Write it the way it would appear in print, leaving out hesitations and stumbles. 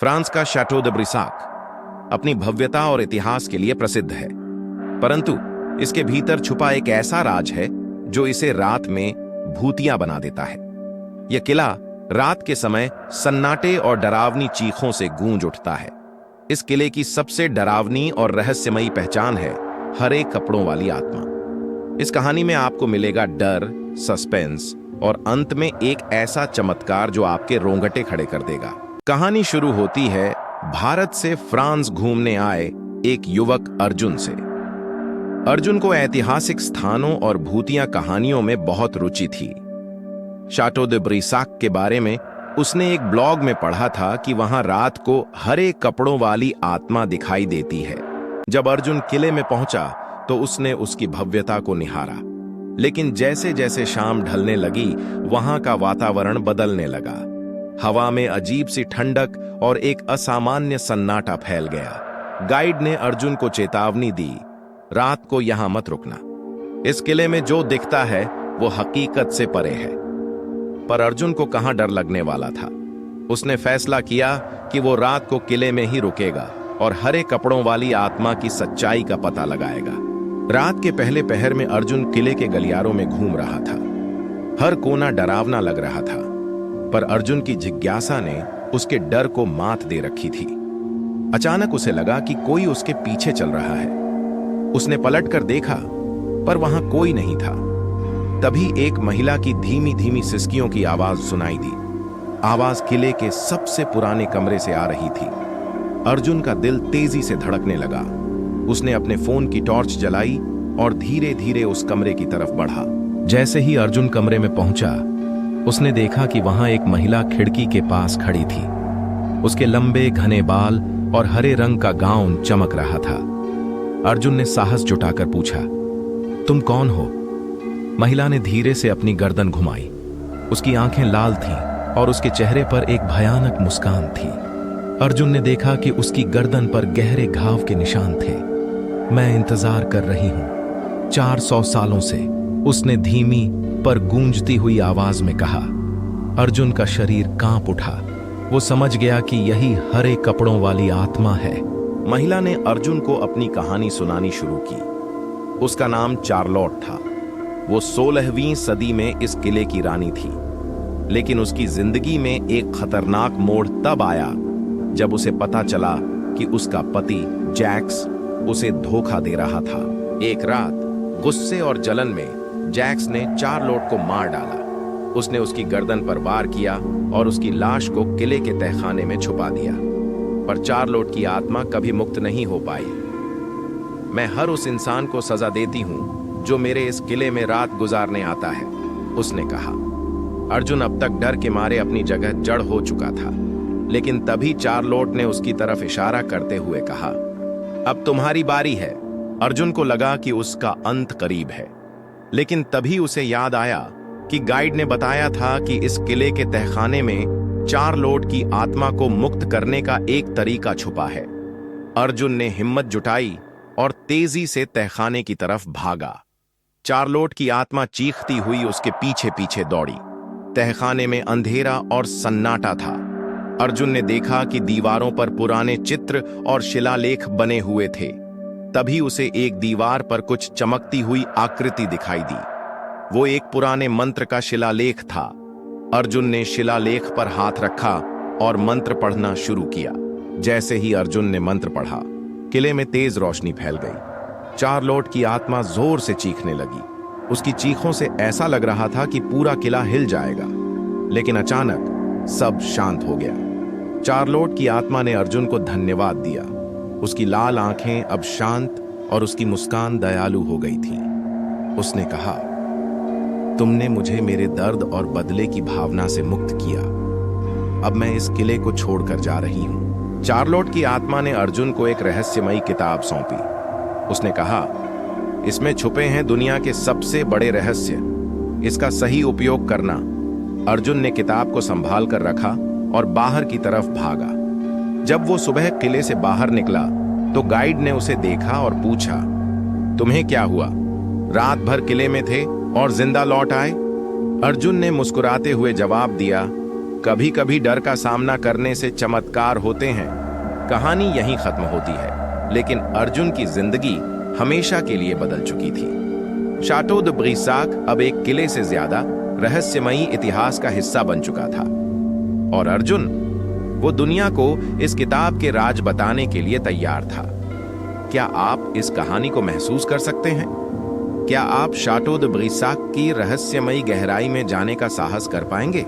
France का chateau दे ब्रिसाक अपनी भव्यता और इतिहास के लिए प्रसिद्ध है, परंतु इसके भीतर छुपा एक ऐसा राज है जो इसे रात में भूतिया बना देता है। यह किला रात के समय सन्नाटे और डरावनी चीखों से गूंज उठता है। इस किले की सबसे डरावनी और रहस्यमयी पहचान है हरे कपड़ों वाली आत्मा। इस कहानी में आपको मिलेगा डर, सस्पेंस और अंत में एक ऐसा चमत्कार जो आपके रोंगटे खड़े कर देगा। कहानी शुरू होती है भारत से फ्रांस घूमने आए एक युवक अर्जुन से। अर्जुन को ऐतिहासिक स्थानों और भूतिया कहानियों में बहुत रुचि थी। शैटो दे ब्रिसाक के बारे में उसने एक ब्लॉग में पढ़ा था कि वहां रात को हरे कपड़ों वाली आत्मा दिखाई देती है। जब अर्जुन किले में पहुंचा तो उसने उसकी भव्यता को निहारा, लेकिन जैसे जैसे शाम ढलने लगी वहां का वातावरण बदलने लगा। हवा में अजीब सी ठंडक और एक असामान्य सन्नाटा फैल गया। गाइड ने अर्जुन को चेतावनी दी, रात को यहां मत रुकना। इस किले में जो दिखता है वो हकीकत से परे है। पर अर्जुन को कहां डर लगने वाला था। उसने फैसला किया कि वो रात को किले में ही रुकेगा और हरे कपड़ों वाली आत्मा की सच्चाई का पता लगाएगा। रात के पहले पहर में अर्जुन किले के गलियारों में घूम रहा था। हर कोना डरावना लग रहा था, पर अर्जुन की जिज्ञासा ने उसके डर को मात दे रखी थी। अचानक उसे लगा कि कोई उसके पीछे चल रहा है। उसने पलटकर देखा, पर वहां कोई नहीं था। तभी एक महिला की धीमी धीमी सिसकियों की आवाज सुनाई दी। आवाज किले के सबसे पुराने कमरे से आ रही थी। अर्जुन का दिल तेजी से धड़कने लगा। उसने अपने फोन की टॉर्च जलाई और धीरे धीरे उस कमरे की तरफ बढ़ा। जैसे ही अर्जुन कमरे में पहुंचा, उसने देखा कि वहां एक महिला खिड़की के पास खड़ी थी। उसके लंबे घने बाल और हरे रंग का गाउन चमक रहा था। अर्जुन ने साहस जुटाकर पूछा, तुम कौन हो? महिला ने धीरे से अपनी गर्दन घुमाई। उसकी आंखें लाल थीं और उसके चेहरे पर एक भयानक मुस्कान थी। अर्जुन ने देखा कि उसकी गर्दन पर गहरे घाव के निशान थे। मैं इंतजार कर रही हूं 400 सालों से, उसने धीमी पर गूंजती हुई आवाज में कहा। अर्जुन का शरीर कांप उठा। वो समझ गया कि यही हरे कपड़ों वाली आत्मा है। महिला ने अर्जुन को अपनी कहानी सुनानी शुरू की। उसका नाम चार्लोट था। वो 16वीं सदी में इस किले की रानी थी, लेकिन उसकी जिंदगी में एक खतरनाक मोड़ तब आया जब उसे पता चला कि उसका पति जैक्स उसे धोखा दे रहा था। एक रात गुस्से और जलन में जैक्स ने चार्लोट को मार डाला। उसने उसकी गर्दन पर वार किया और उसकी लाश को किले के तहखाने में छुपा दिया। पर चार्लोट की आत्मा कभी मुक्त नहीं हो पाई। मैं हर उस इंसान को सजा देती हूं जो मेरे इस किले में रात गुजारने आता है, उसने कहा। अर्जुन अब तक डर के मारे अपनी जगह जड़ हो चुका था, लेकिन तभी चार्लोट ने उसकी तरफ इशारा करते हुए कहा, अब तुम्हारी बारी है। अर्जुन को लगा कि उसका अंत करीब है, लेकिन तभी उसे याद आया कि गाइड ने बताया था कि इस किले के तहखाने में चार्लोट की आत्मा को मुक्त करने का एक तरीका छुपा है। अर्जुन ने हिम्मत जुटाई और तेजी से तहखाने की तरफ भागा। चार्लोट की आत्मा चीखती हुई उसके पीछे पीछे दौड़ी। तहखाने में अंधेरा और सन्नाटा था। अर्जुन ने देखा कि दीवारों पर पुराने चित्र और शिलालेख बने हुए थे। तभी उसे एक दीवार पर कुछ चमकती हुई आकृति दिखाई दी। वो एक पुराने मंत्र का शिलालेख था। अर्जुन ने शिलालेख पर हाथ रखा और मंत्र पढ़ना शुरू किया। जैसे ही अर्जुन ने मंत्र पढ़ा, किले में तेज रोशनी फैल गई। चार्लोट की आत्मा जोर से चीखने लगी। उसकी चीखों से ऐसा लग रहा था कि पूरा किला हिल जाएगा, लेकिन अचानक सब शांत हो गया। चार्लोट की आत्मा ने अर्जुन को धन्यवाद दिया। उसकी लाल आंखें अब शांत और उसकी मुस्कान दयालु हो गई थी। उसने कहा, तुमने मुझे मेरे दर्द और बदले की भावना से मुक्त किया। अब मैं इस किले को छोड़कर जा रही हूं। चार्लोट की आत्मा ने अर्जुन को एक रहस्यमयी किताब सौंपी। उसने कहा, इसमें छुपे हैं दुनिया के सबसे बड़े रहस्य। इसका सही उपयोग करना। अर्जुन ने किताब को संभाल कर रखा और बाहर की तरफ भागा। जब वो सुबह किले से बाहर निकला तो गाइड ने उसे देखा और पूछा, तुम्हें क्या हुआ? रात भर किले में थे और जिंदा लौट आए? अर्जुन ने मुस्कुराते हुए जवाब दिया, कभी कभी डर का सामना करने से चमत्कार होते हैं। कहानी यहीं खत्म होती है, लेकिन अर्जुन की जिंदगी हमेशा के लिए बदल चुकी थी। शाटो द ब्रिसाक अब एक किले से ज्यादा रहस्यमयी इतिहास का हिस्सा बन चुका था, और अर्जुन वो दुनिया को इस किताब के राज बताने के लिए तैयार था। क्या आप इस कहानी को महसूस कर सकते हैं? क्या आप शाटो द ब्रिसाक की रहस्यमयी गहराई में जाने का साहस कर पाएंगे?